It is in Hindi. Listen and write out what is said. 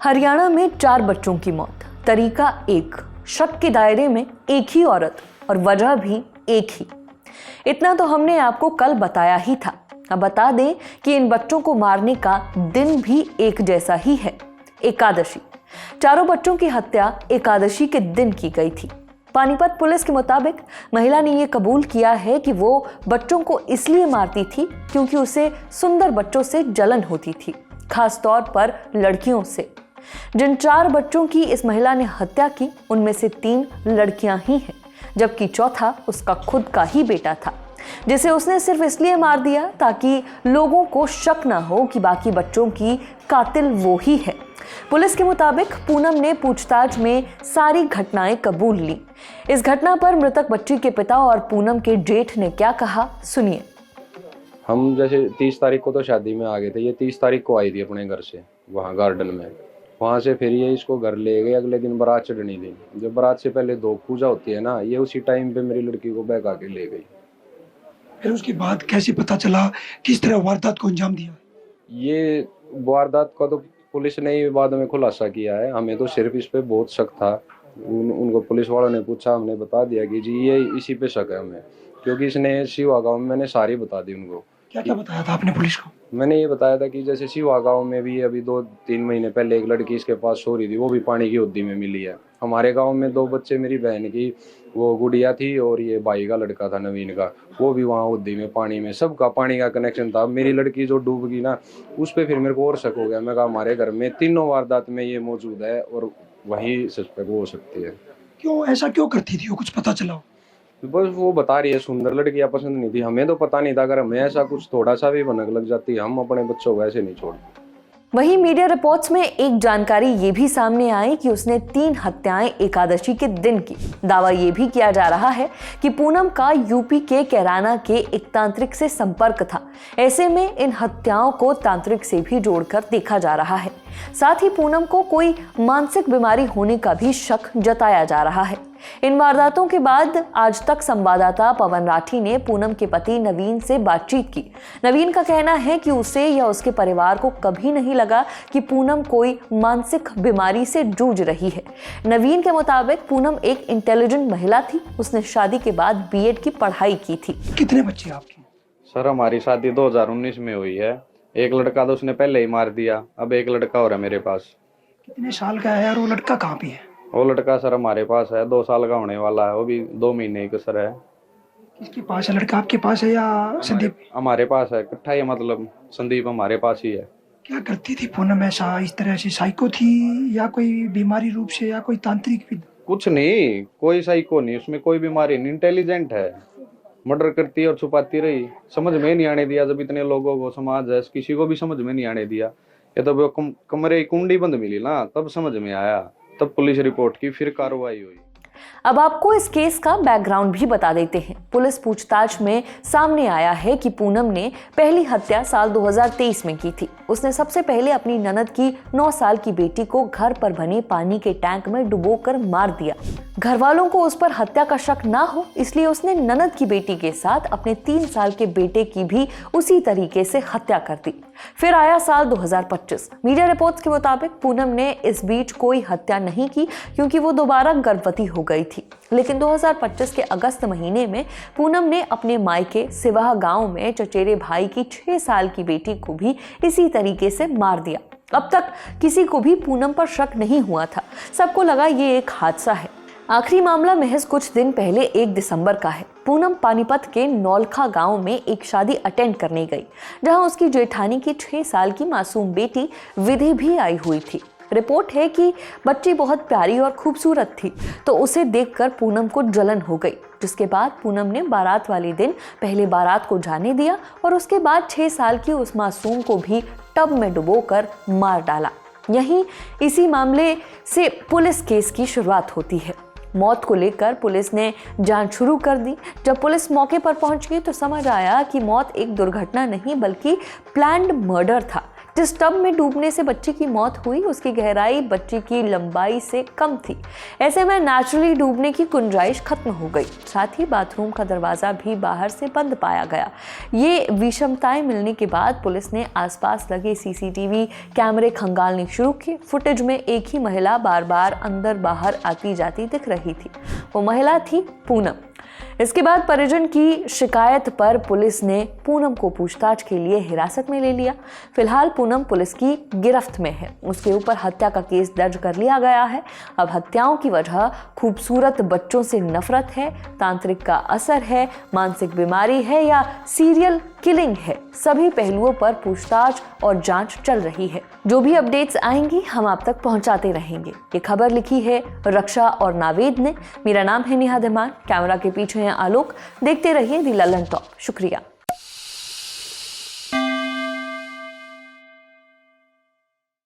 हरियाणा में 4 बच्चों की मौत, तरीका एक, शक के दायरे में एक ही औरत और वजह भी एक ही। इतना तो हमने आपको कल बताया ही था। अब बता दें कि इन बच्चों को मारने का दिन भी एक जैसा ही है, एकादशी। चारों बच्चों की हत्या एकादशी के दिन की गई थी। पानीपत पुलिस के मुताबिक महिला ने यह कबूल किया है कि वो बच्चों को इसलिए मारती थी क्योंकि उसे सुंदर बच्चों से जलन होती थी, खास तौर पर लड़कियों से। जिन 4 बच्चों की इस महिला ने हत्या की, उनमें से 3 लड़कियां ही हैं, जबकि चौथा उसका खुद का ही बेटा था, जिसे उसने सिर्फ इसलिए मार दिया ताकि लोगों को शक ना हो कि बाकी बच्चों की कातिल वो ही है। पुलिस के मुताबिक पूनम ने पूछताछ में सारी घटनाएं कबूल ली। इस घटना पर मृतक बच्ची के पिता और पूनम के जेठ ने क्या कहा, सुनिए। हम जैसे 30 तारीख को तो शादी में आ गए थे। ये 30 तारीख को आई थी अपने घर से, वहाँ गार्डन में। वहाँ से फिर ये इसको घर ले गए। अगले दिन बारात चढ़नी थी। जब बारात से पहले 2 पूजा होती है ना, ये उसी टाइम पे मेरी लड़की को बहका के ले गई। फिर उसके बाद कैसे पता चला किस तरह वारदात को अंजाम दिया? ये वारदात का तो पुलिस ने ही बाद में खुलासा किया है। हमें तो सिर्फ इस पे बहुत शक था। उनको पुलिस वालों ने पूछा, हमने बता दिया कि जी ये इसी पे शक है हमें, क्योंकि इसने शिवा गाँव में, मैंने सारी बता दी उनको। क्या क्या बताया था आपने पुलिस को? मैंने ये बताया था कि जैसे शिवा गाँव में भी अभी 2-3 महीने पहले एक लड़की इसके पास सो रही थी, वो भी पानी की होदी में मिली है। हमारे गांव में 2 बच्चे, मेरी बहन की वो गुड़िया थी और ये भाई का लड़का था नवीन का, वो भी वहाँ होदी में पानी में, सबका पानी का कनेक्शन था। मेरी लड़की जो डूब गई ना, उस पर फिर मेरे को और शक हो गया। मैं कहा हमारे घर में तीनों वारदात में ये मौजूद है और वही सस्पेक्ट हो सकती है। क्यों ऐसा क्यों करती थी वो, कुछ पता चला हो? बस वो बता रही है सुंदर लड़कियां पसंद नहीं थी। हमें तो पता नहीं था, अगर हमें ऐसा कुछ थोड़ा सा भी भनक लग जाती, हम अपने बच्चों को ऐसे नहीं छोड़ते। वहीं मीडिया रिपोर्ट्स में एक जानकारी ये भी सामने आई कि उसने 3 हत्याएं एकादशी के दिन की। दावा ये भी किया जा रहा है कि पूनम का यूपी के कैराना के एक तांत्रिक से संपर्क था। ऐसे में इन हत्याओं को तांत्रिक से भी जोड़कर देखा जा रहा है। साथ ही पूनम को कोई मानसिक बीमारी होने का भी शक जताया जा रहा है। इन वारदातों के बाद आज तक संवाददाता पवन राठी ने पूनम के पति नवीन से बातचीत की। नवीन का कहना है कि उसे या उसके परिवार को कभी नहीं लगा कि पूनम कोई मानसिक बीमारी से जूझ रही है। नवीन के मुताबिक पूनम एक इंटेलिजेंट महिला थी। उसने शादी के बाद बीएड की पढ़ाई की थी। कितने बच्चे आपके? सर हमारी शादी 2019 में हुई है। एक लड़का तो उसने पहले ही मार दिया, अब एक लड़का और है मेरे पास। कितने साल का है और वो लड़का कहाँ पे है? वो लड़का सर हमारे पास है, 2 साल का होने वाला है, वो भी 2 महीने का सर है। किसके पास है लड़का? आपके पास है या संदीप? हमारे पास है, इकट्ठा ही, मतलब संदीप हमारे पास ही है। क्या करती थी पूनम? ऐसा इस तरह से साइको थी या कोई बीमारी रूप से या कोई तांत्रिक? कुछ नहीं, कोई साइको नहीं, उसमें कोई बीमारी नहीं, इंटेलिजेंट है। मर्डर करती और छुपाती रही, समझ में नहीं आने दिया। जब इतने लोगों को, समाज है, किसी को भी समझ में नहीं आने दिया। ये तो कमरे कुंडी बंद मिली ना, तब समझ में आया, तब पुलिस रिपोर्ट की, फिर कार्रवाई हुई। अब आपको इस केस का बैकग्राउंड भी बता देते हैं। पुलिस पूछताछ में सामने आया है कि पूनम ने पहली हत्या साल 2023 में की थी। उसने सबसे पहले अपनी ननद की 9 साल की बेटी को घर पर बने पानी के टैंक में डुबोकर मार दिया। घर वालों को उस पर हत्या का शक ना हो, इसलिए उसने ननद की बेटी के साथ अपने 3 साल के बेटे की भी उसी तरीके से हत्या कर दी। फिर आया साल 2025। मीडिया रिपोर्ट्स के मुताबिक पूनम ने इस बीच कोई हत्या नहीं की क्योंकि वो दोबारा गर्भवती हो गई थी। लेकिन 2025 के अगस्त महीने में पूनम ने अपने मायके सिवाह गांव में चचेरे भाई की 6 साल की बेटी को भी इसी तरीके से मार दिया। अब तक किसी को भी पूनम पर शक नहीं हुआ था। सबको लगा ये एक हादसा है। आखिरी मामला महज कुछ दिन पहले 1 दिसंबर का है। पूनम पानीपत के नौलखा गांव में एक शादी अटेंड करने गई, जहां उसकी जेठानी की 6 साल की मासूम बेटी विधि भी आई हुई थी। रिपोर्ट है कि बच्ची बहुत प्यारी और खूबसूरत थी, तो उसे देखकर पूनम को जलन हो गई, जिसके बाद पूनम ने बारात वाले दिन पहले बारात को जाने दिया और उसके बाद 6 साल की उस मासूम को भी टब में डुबोकर मार डाला। यहीं इसी मामले से पुलिस केस की शुरुआत होती है। मौत को लेकर पुलिस ने जांच शुरू कर दी। जब पुलिस मौके पर पहुंच गई तो समझ आया कि मौत एक दुर्घटना नहीं बल्कि प्लान्ड मर्डर था। जिस टब में डूबने से बच्ची की मौत हुई उसकी गहराई बच्ची की लंबाई से कम थी। ऐसे में नेचुरली डूबने की गुंजाइश खत्म हो गई। साथ ही बाथरूम का दरवाजा भी बाहर से बंद पाया गया। ये विषमताएं मिलने के बाद पुलिस ने आसपास लगे सीसीटीवी कैमरे खंगालने शुरू किए। फुटेज में एक ही महिला बार बार अंदर बाहर आती जाती दिख रही थी। वो महिला थी पूनम। इसके बाद परिजन की शिकायत पर पुलिस ने पूनम को पूछताछ के लिए हिरासत में ले लिया। फिलहाल पूनम पुलिस की गिरफ्त में है। उसके ऊपर हत्या का केस दर्ज कर लिया गया है। अब हत्याओं की वजह खूबसूरत बच्चों से नफरत है, तांत्रिक का असर है, मानसिक बीमारी है या सीरियल किलिंग है, सभी पहलुओं पर पूछताछ और जांच चल रही है। जो भी अपडेट्स आएंगी हम आप तक पहुंचाते रहेंगे। ये खबर लिखी है रक्षा और नावेद ने। मेरा नाम है नेहा धीमान, कैमरा के पीछे है आलोक। देखते रहिए दी ललन टॉप। शुक्रिया।